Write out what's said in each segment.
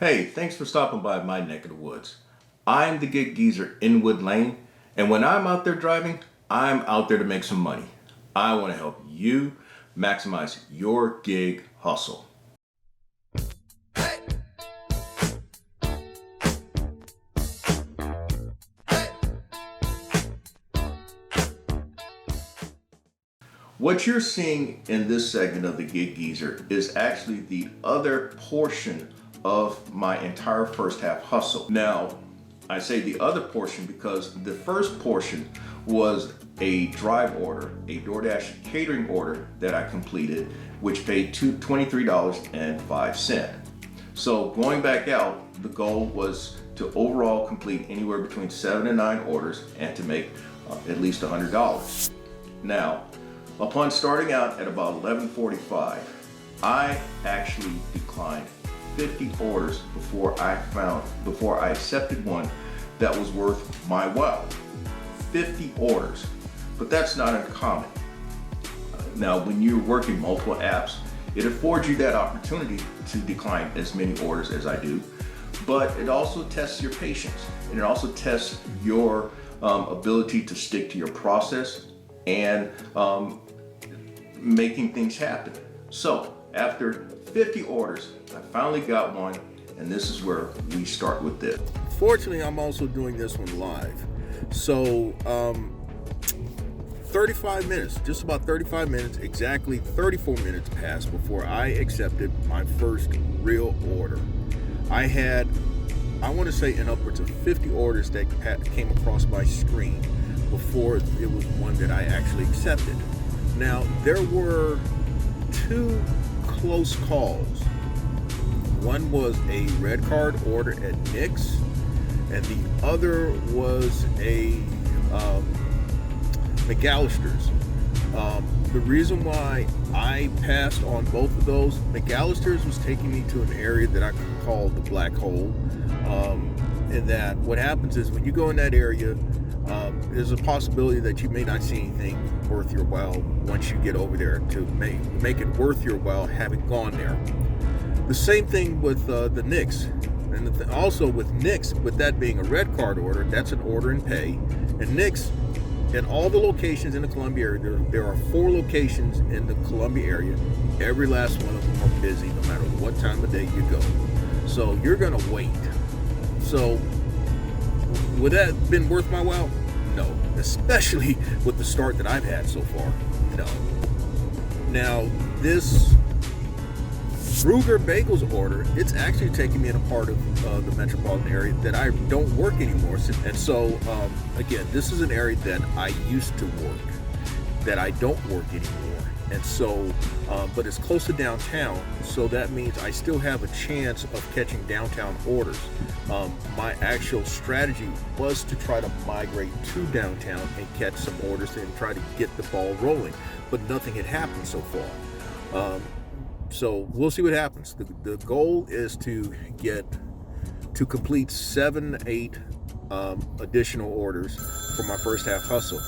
Hey, thanks for stopping by my neck of the woods. I'm the gig geezer in Wood Lane, and when I'm out there driving, I'm out there to make some money. I want to help you maximize your gig hustle. What you're seeing in this segment of the Gig Geezer is actually the other portion of my entire first half hustle. Now, I say the other portion because the first portion was a drive order, a DoorDash catering order that I completed, which paid $23.05. So going back out, the goal was to overall complete anywhere between 7 and 9 orders and to make at least $100. Now, upon starting out at about 11:45, I actually declined 50 orders before I accepted one that was worth my while. 50 orders, but that's not uncommon. Now, when you're working multiple apps, it affords you that opportunity to decline as many orders as I do, but it also tests your patience, and it also tests your ability to stick to your process and making things happen. So after 50 orders, I finally got one, and this is where we start with this. Fortunately, I'm also doing this one live. So 35 minutes, just about 35 minutes, exactly 34 minutes passed before I accepted my first real order. I had, I want to say, in upwards of 50 orders that came across my screen before it was one that I actually accepted. Now, there were 2 close calls. One was a red card order at Nick's, and the other was a McAllister's. The reason why I passed on both of those, McAllister's was taking me to an area that I could call the black hole. And that what happens is when you go in that area, there's a possibility that you may not see anything worth your while once you get over there to make it worth your while having gone there. The same thing with the Knicks, and also with Knicks, with that being a red card order, that's an order and pay. And Knicks, in all the locations in the Columbia area, there are 4 locations in the Columbia area. Every last one of them are busy no matter what time of day you go. So you're gonna wait. So would that have been worth my while? No, especially with the start that I've had so far. No. Now, this Brueggar Bagels order, it's actually taking me in a part of the metropolitan area that I don't work anymore. And so, again, this is an area that I used to work, that I don't work anymore. And so, but it's close to downtown, so that means I still have a chance of catching downtown orders. My actual strategy was to try to migrate to downtown and catch some orders and try to get the ball rolling, but nothing had happened so far. So we'll see what happens. The goal is to complete 7, 8 additional orders for my first half hustle.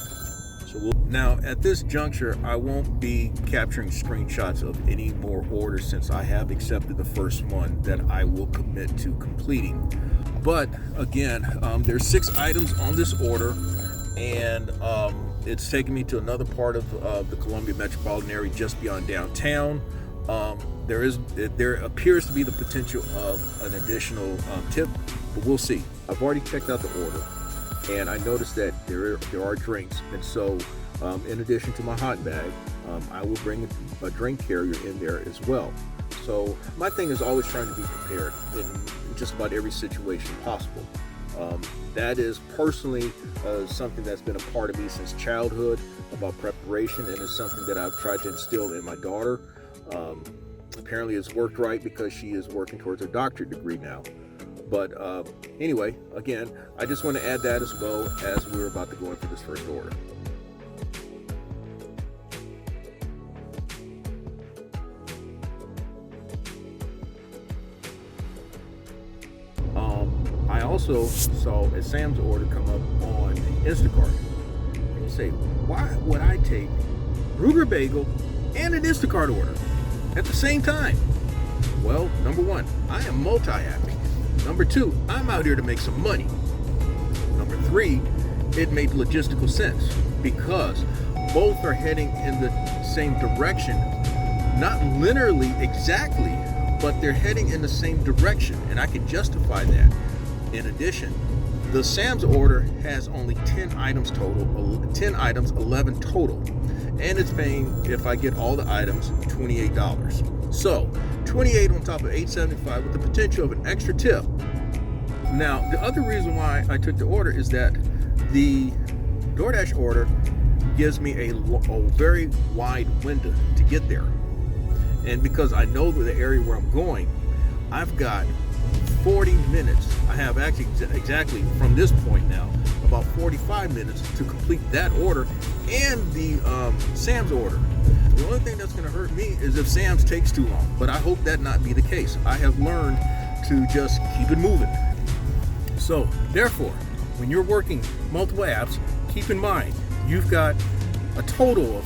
Now, at this juncture, I won't be capturing screenshots of any more orders since I have accepted the first one that I will commit to completing. But again, there's 6 items on this order, and it's taking me to another part of the Columbia metropolitan area just beyond downtown. There appears to be the potential of an additional tip, but we'll see. I've already checked out the order, and I noticed that there are drinks, and so in addition to my hot bag, I will bring a drink carrier in there as well. So my thing is always trying to be prepared in just about every situation possible. That is personally something that's been a part of me since childhood, about preparation, and it's something that I've tried to instill in my daughter. Apparently it's worked right because she is working towards her doctorate degree now. But anyway, again, I just want to add that as well as we're about to go in for this first order. I also saw a Sam's order come up on Instacart. And you say, why would I take Brueggar bagel and an Instacart order at the same time? Well, number one, I am multi-apping. Number two, I'm out here to make some money. Number three, it made logistical sense because both are heading in the same direction. Not linearly exactly, but they're heading in the same direction, and I can justify that. In addition, the Sam's order has only 10 items total, 10 items, 11 total, and it's paying, if I get all the items, $28. So, $28 on top of $8.75 with the potential of an extra tip. Now, the other reason why I took the order is that the DoorDash order gives me a very wide window to get there. And because I know the area where I'm going, I've got 40 minutes. I have actually exactly from this point now, about 45 minutes to complete that order and the Sam's order. The only thing that's going to hurt me is if Sam's takes too long, but I hope that not be the case. I have learned to just keep it moving. So, therefore, when you're working multiple apps, keep in mind, you've got a total of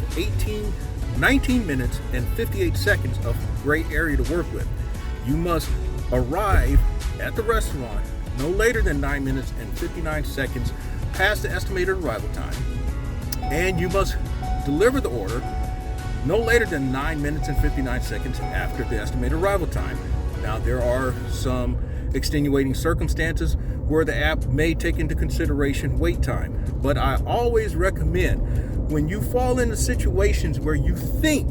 19 minutes and 58 seconds of gray area to work with. You must arrive at the restaurant no later than 9 minutes and 59 seconds past the estimated arrival time, and you must deliver the order no later than 9 minutes and 59 seconds after the estimated arrival time. Now, there are some extenuating circumstances where the app may take into consideration wait time, but I always recommend when you fall into situations where you think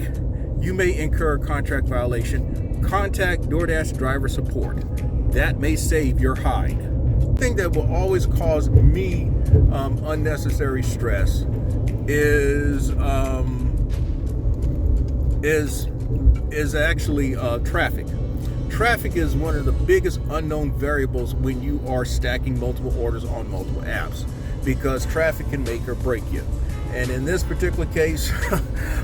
you may incur a contract violation, contact DoorDash driver support. That may save your hide. The thing that will always cause me unnecessary stress is actually traffic. Traffic is one of the biggest unknown variables when you are stacking multiple orders on multiple apps, because traffic can make or break you. And in this particular case,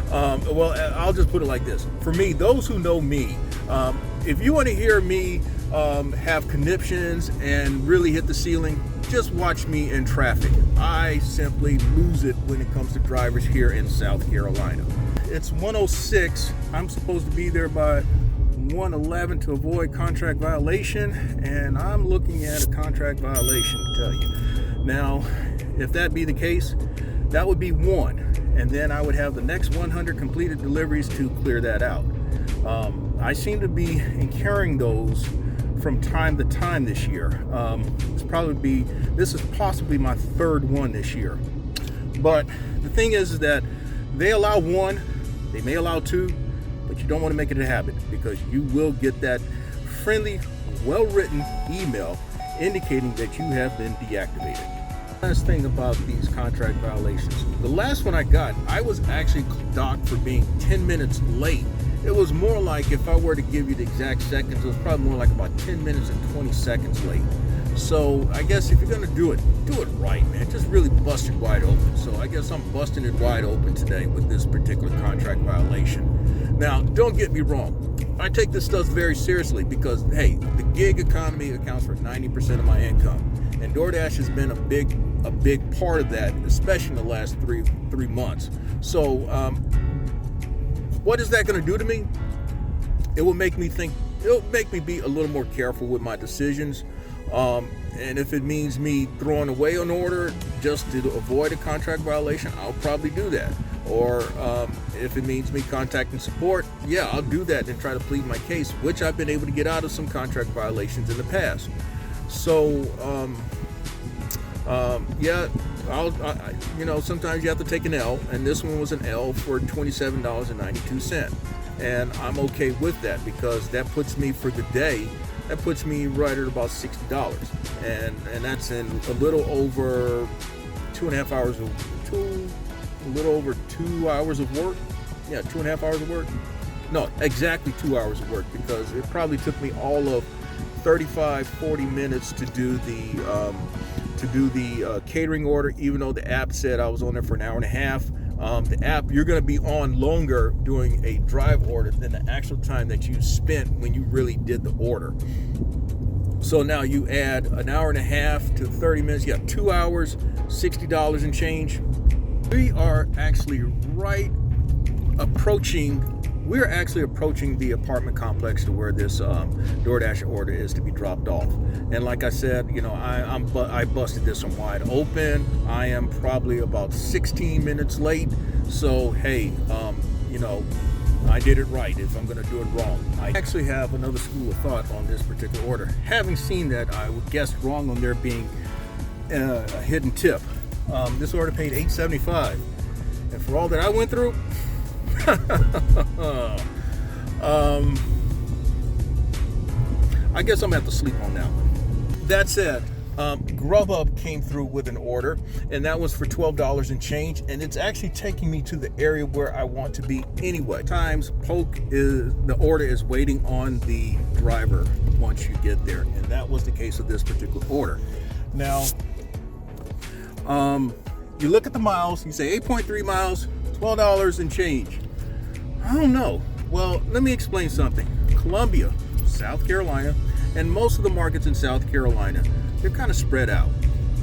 well, I'll just put it like this. For me, those who know me, if you want to hear me have conniptions and really hit the ceiling, just watch me in traffic. I simply lose it when it comes to drivers here in South Carolina. It's 1:06. I'm supposed to be there by 1:11 to avoid contract violation, and I'm looking at a contract violation to tell you. Now, if that be the case, that would be one, and then I would have the next 100 completed deliveries to clear that out. I seem to be incurring those from time to time this year. This is possibly my third one this year. But the thing is that they allow one, they may allow two, but you don't want to make it a habit, because you will get that friendly, well-written email indicating that you have been deactivated. Last thing about these contract violations. The last one I got, I was actually docked for being 10 minutes late. It was more like, if I were to give you the exact seconds, it was probably more like about 10 minutes and 20 seconds late. So I guess if you're going to do it right, man. Just really bust it wide open. So I guess I'm busting it wide open today with this particular contract violation. Now, don't get me wrong. I take this stuff very seriously because, hey, the gig economy accounts for 90% of my income. And DoorDash has been a big part of that, especially in the last three months. So what is that going to do to me? It will make me think. It'll make me be a little more careful with my decisions. And if it means me throwing away an order just to avoid a contract violation, I'll probably do that. Or if it means me contacting support, yeah, I'll do that and try to plead my case, which I've been able to get out of some contract violations in the past. So, yeah, sometimes you have to take an L, and this one was an L for $27.92. And I'm okay with that, because that puts me for the day, that puts me right at about $60. And that's in a little over 2.5 hours a little over 2 hours of work. Yeah, 2.5 hours of work. No, exactly 2 hours of work, because it probably took me all of 35-40 minutes to do the catering order, even though the app said I was on there for an hour and a half. The app, you're going to be on longer doing a drive order than the actual time that you spent when you really did the order. So now you add an hour and a half to 30 minutes, you have 2 hours, $60 and change. We are actually right approaching we're actually approaching the apartment complex to where this DoorDash order is to be dropped off. And like I said, I busted this one wide open. I am probably about 16 minutes late. So hey, I did it right if I'm going to do it wrong. I actually have another school of thought on this particular order. Having seen that, I would guess wrong on there being a hidden tip. This order paid $8.75, and for all that I went through, I guess I'm gonna have to sleep on that one. That said, GrubHub came through with an order, and that was for $12 and change, and it's actually taking me to the area where I want to be anyway. Times the order is waiting on the driver once you get there, and that was the case of this particular order. Now, you look at the miles, you say 8.3 miles, $12 and change. I don't know. Well, let me explain something. Columbia, South Carolina, and most of the markets in South Carolina, they're kind of spread out.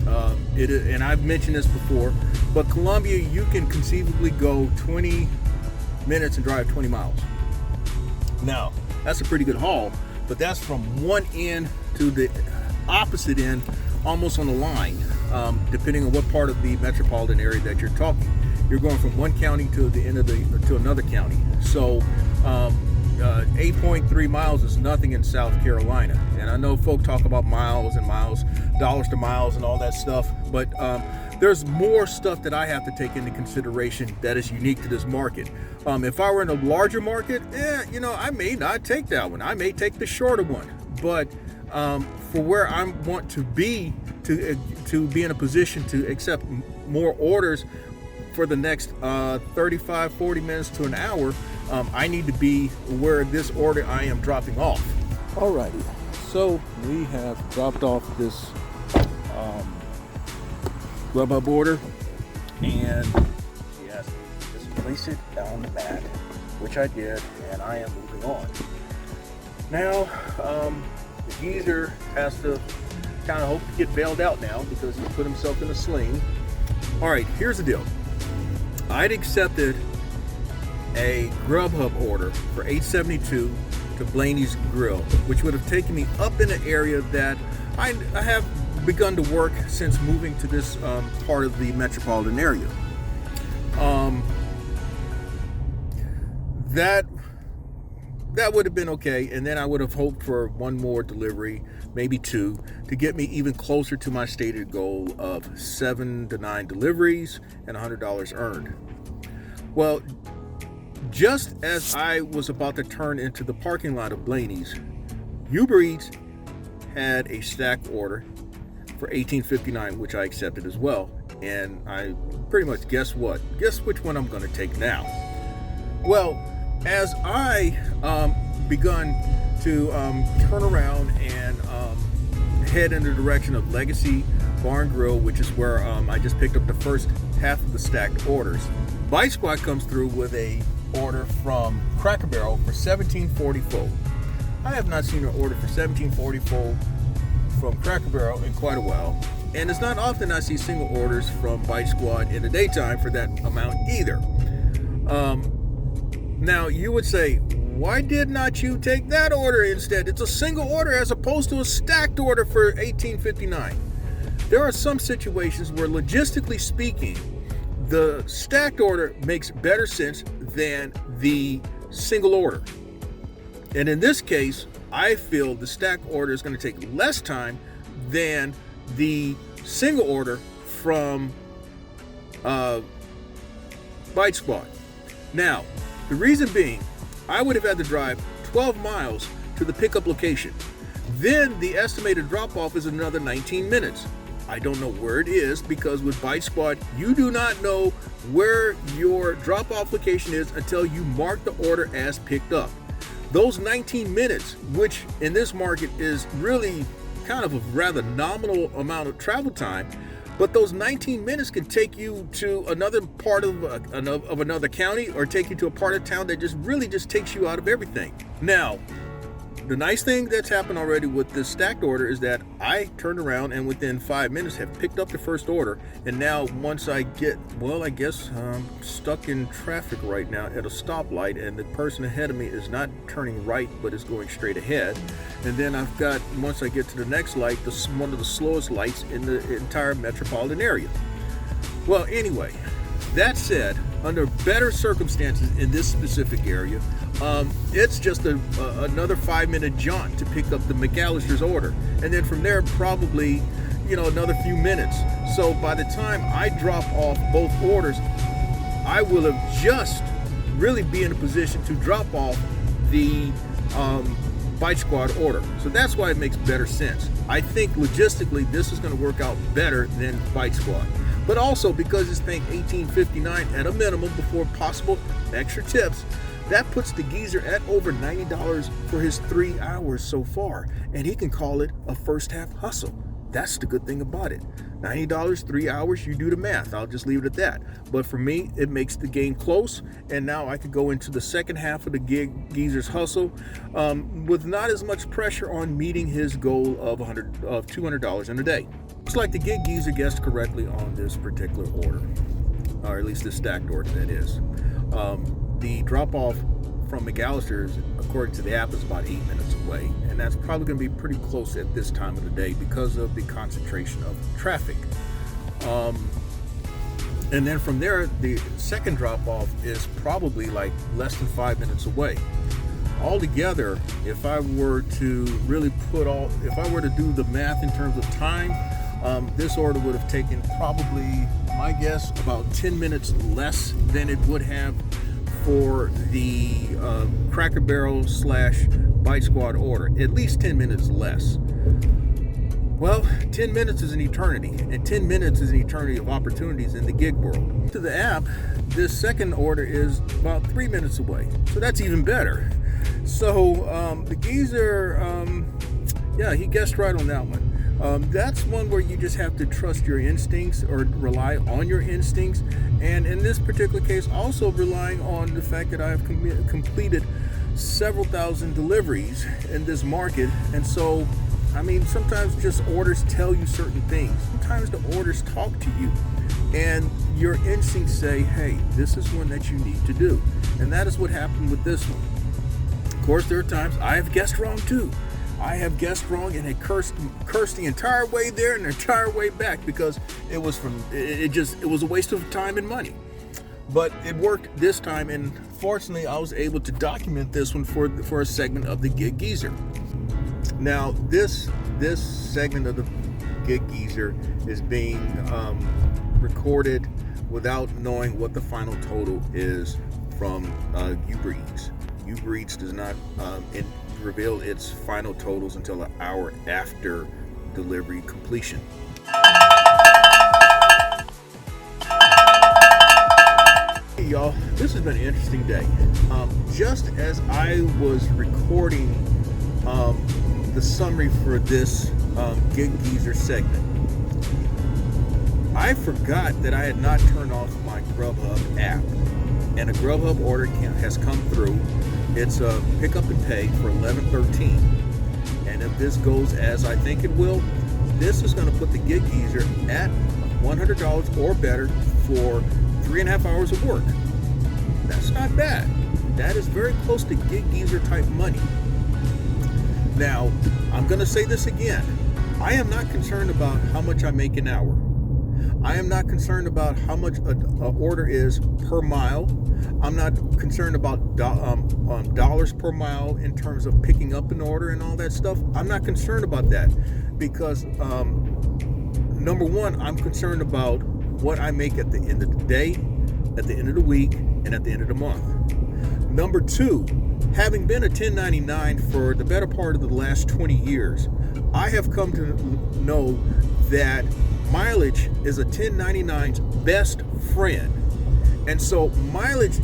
And I've mentioned this before, but Columbia, you can conceivably go 20 minutes and drive 20 miles. Now, that's a pretty good haul, but that's from one end to the opposite end, almost on the line, depending on what part of the metropolitan area that you're talking. You're going from one county to the end of to another county. So 8.3 miles is nothing in South Carolina. And I know folk talk about miles and miles, dollars to miles and all that stuff, but there's more stuff that I have to take into consideration that is unique to this market. If I were in a larger market, I may not take that one. I may take the shorter one. But for where I want to be in a position to accept more orders for the next 35, 40 minutes to an hour, I need to be where this order I am dropping off. Alrighty, so we have dropped off this GrubHub order, and yes, just place it on the mat, which I did, and I am moving on. Now, the geezer has to kind of hope to get bailed out now because he put himself in a sling. Alright, here's the deal. I'd accepted a GrubHub order for $8.72 to Blaney's Grill, which would have taken me up in an area that I have begun to work since moving to this part of the metropolitan area. That would have been okay, and then I would have hoped for one more delivery, maybe two, to get me even closer to my stated goal of 7 to 9 deliveries and $100 earned. Well, just as I was about to turn into the parking lot of Blaney's, UberEats had a stack order for $18.59, which I accepted as well. And I pretty much guess which one I'm going to take now. Well, as I begun to turn around and head in the direction of Legacy Bar and Grill, which is where I just picked up the first half of the stacked orders, Bite Squad comes through with a order from Cracker Barrel for $17.44. I have not seen an order for $17.44 from Cracker Barrel in quite a while, and it's not often I see single orders from Bite Squad in the daytime for that amount either. Now you would say, why did not you take that order instead? It's a single order as opposed to a stacked order for $18.59. There are some situations where, logistically speaking, the stacked order makes better sense than the single order. And in this case, I feel the stacked order is going to take less time than the single order from Bite Squad. Now, the reason being, I would have had to drive 12 miles to the pickup location. Then the estimated drop-off is another 19 minutes. I don't know where it is because with Bite Squad, you do not know where your drop-off location is until you mark the order as picked up. Those 19 minutes, which in this market is really kind of a rather nominal amount of travel time, but those 19 minutes can take you to another part of another county, or take you to a part of town that just takes you out of everything. Now, the nice thing that's happened already with this stacked order is that I turned around and within 5 minutes have picked up the first order. And now once I get, well, I guess I'm stuck in traffic right now at a stoplight, and the person ahead of me is not turning right, but is going straight ahead. And then I've got, once I get to the next light, one of the slowest lights in the entire metropolitan area. Well, anyway, that said, under better circumstances in this specific area, it's just another 5-minute jaunt to pick up the McAllister's order. And then from there, probably, another few minutes. So by the time I drop off both orders, I will have just really be in a position to drop off the Bite Squad order. So that's why it makes better sense. I think logistically, this is going to work out better than Bite Squad. But also because it's paying $18.59 at a minimum before possible extra tips, that puts the geezer at over $90 for his 3 hours so far. And he can call it a first half hustle. That's the good thing about it. $90, 3 hours, you do the math. I'll just leave it at that. But for me, it makes the game close. And now I could go into the second half of the geezer's hustle with not as much pressure on meeting his goal of $200 in a day. Looks like the gig geezer guessed correctly on this particular order, or at least this stacked order, that is. The drop-off from McAllister's, according to the app, is about 8 minutes away, and that's probably going to be pretty close at this time of the day because of the concentration of traffic. And then from there, the second drop-off is probably like less than 5 minutes away. Altogether, if I were to really if I were to do the math in terms of time, this order would have taken probably, my guess, about 10 minutes less than it would have for the Cracker Barrel / Bite Squad order. At least 10 minutes less. Well, 10 minutes is an eternity, and 10 minutes is an eternity of opportunities in the gig world. To the app, this second order is about 3 minutes away, so that's even better. So the geezer, he guessed right on that one. That's one where you just have to trust your instincts or rely on your instincts. And in this particular case, also relying on the fact that I have completed several thousand deliveries in this market. And so, sometimes just orders tell you certain things. Sometimes the orders talk to you. And your instincts say, hey, this is one that you need to do. And that is what happened with this one. Of course, there are times I have guessed wrong too. I have guessed wrong and had cursed the entire way there and the entire way back because it was a waste of time and money. But it worked this time, and fortunately I was able to document this one for a segment of the Gig Geezer. Now this segment of the Gig Geezer is being recorded without knowing what the final total is from UberEats. UberEats does not reveal its final totals until an hour after delivery completion. Hey y'all, this has been an interesting day. Just as I was recording the summary for this Gig Geezer segment, I forgot that I had not turned off my GrubHub app, and a GrubHub order has come through. It's a pick up and pay for $11.13, and if this goes as I think it will, this is going to put the Gig Geezer at $100 or better for 3.5 hours of work. That's not bad. That is very close to Gig Geezer type money. Now, I'm going to say this again. I am not concerned about how much I make an hour. I am not concerned about how much an order is per mile. I'm not concerned about dollars per mile in terms of picking up an order and all that stuff. I'm not concerned about that because, number one, I'm concerned about what I make at the end of the day, at the end of the week, and at the end of the month. Number two, having been a 1099 for the better part of the last 20 years, I have come to know that mileage is a 1099's best friend. And so mileage,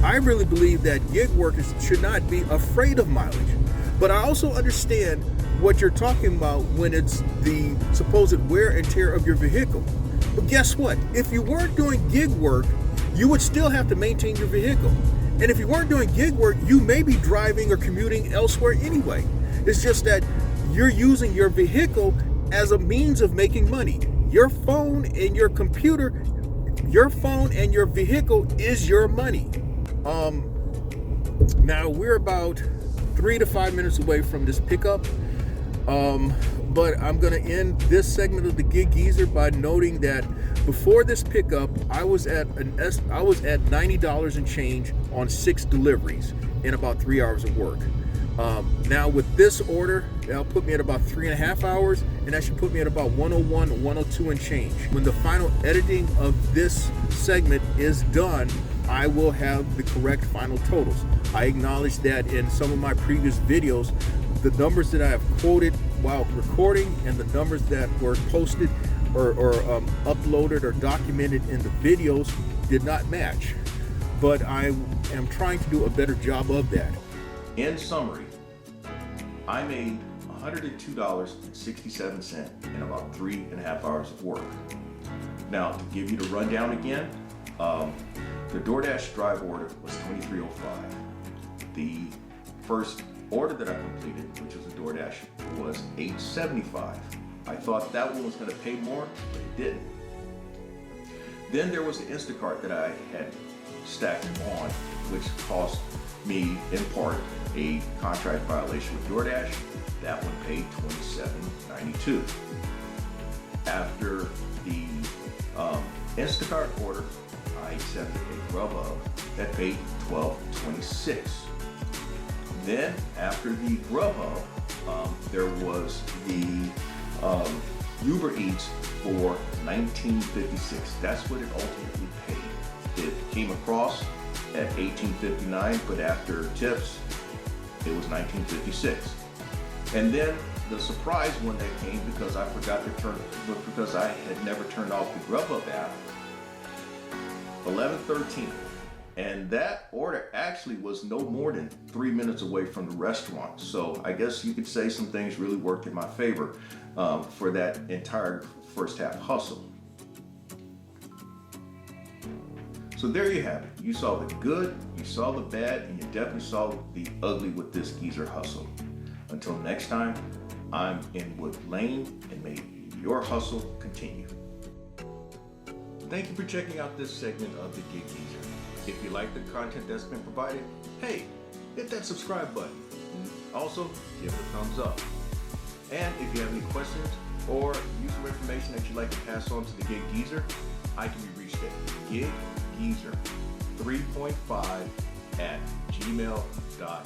I really believe that gig workers should not be afraid of mileage. But I also understand what you're talking about when it's the supposed wear and tear of your vehicle. But guess what? If you weren't doing gig work, you would still have to maintain your vehicle. And if you weren't doing gig work, you may be driving or commuting elsewhere anyway. It's just that you're using your vehicle as a means of making money. Your phone and your computer, your phone and your vehicle is your money. Now we're about 3 to 5 minutes away from this pickup. But I'm going to end this segment of the Gig Geezer by noting that before this pickup, I was at $90 and change on 6 deliveries in about 3 hours of work. Now with this order, that'll put me at about 3.5 hours, and that should put me at about 101, 102 and change. When the final editing of this segment is done, I will have the correct final totals. I acknowledge that in some of my previous videos, the numbers that I have quoted while recording and the numbers that were posted or uploaded or documented in the videos did not match. But I am trying to do a better job of that. In summary, I made $102.67 in about 3.5 hours of work. Now, to give you the rundown again, the DoorDash drive order was $23.05. The first order that I completed, which was a DoorDash, was $8.75. I thought that one was going to pay more, but it didn't. Then there was the Instacart that I had stacked on, which cost me, in part, a contract violation with DoorDash. That one paid $27.92. After the Instacart order, I accepted a GrubHub that paid $12.26. Then after the GrubHub, there was the UberEats for $19.56. That's what it ultimately paid. It came across at $18.59, but after tips, it was $19.56. And then the surprise one that came because I had never turned off the GrubHub app, $11.13. And that order actually was no more than 3 minutes away from the restaurant. So I guess you could say some things really worked in my favor for that entire first half hustle. So there you have it. You saw the good, you saw the bad, and you definitely saw the ugly with this geezer hustle. Until next time, I'm Inwood Lane, and may your hustle continue. Thank you for checking out this segment of the Gig Geezer. If you like the content that's been provided, hey, hit that subscribe button. Also, give it a thumbs up. And if you have any questions or useful information that you'd like to pass on to the Gig Geezer, I can be reached at giggeezer3.5@gmail.com.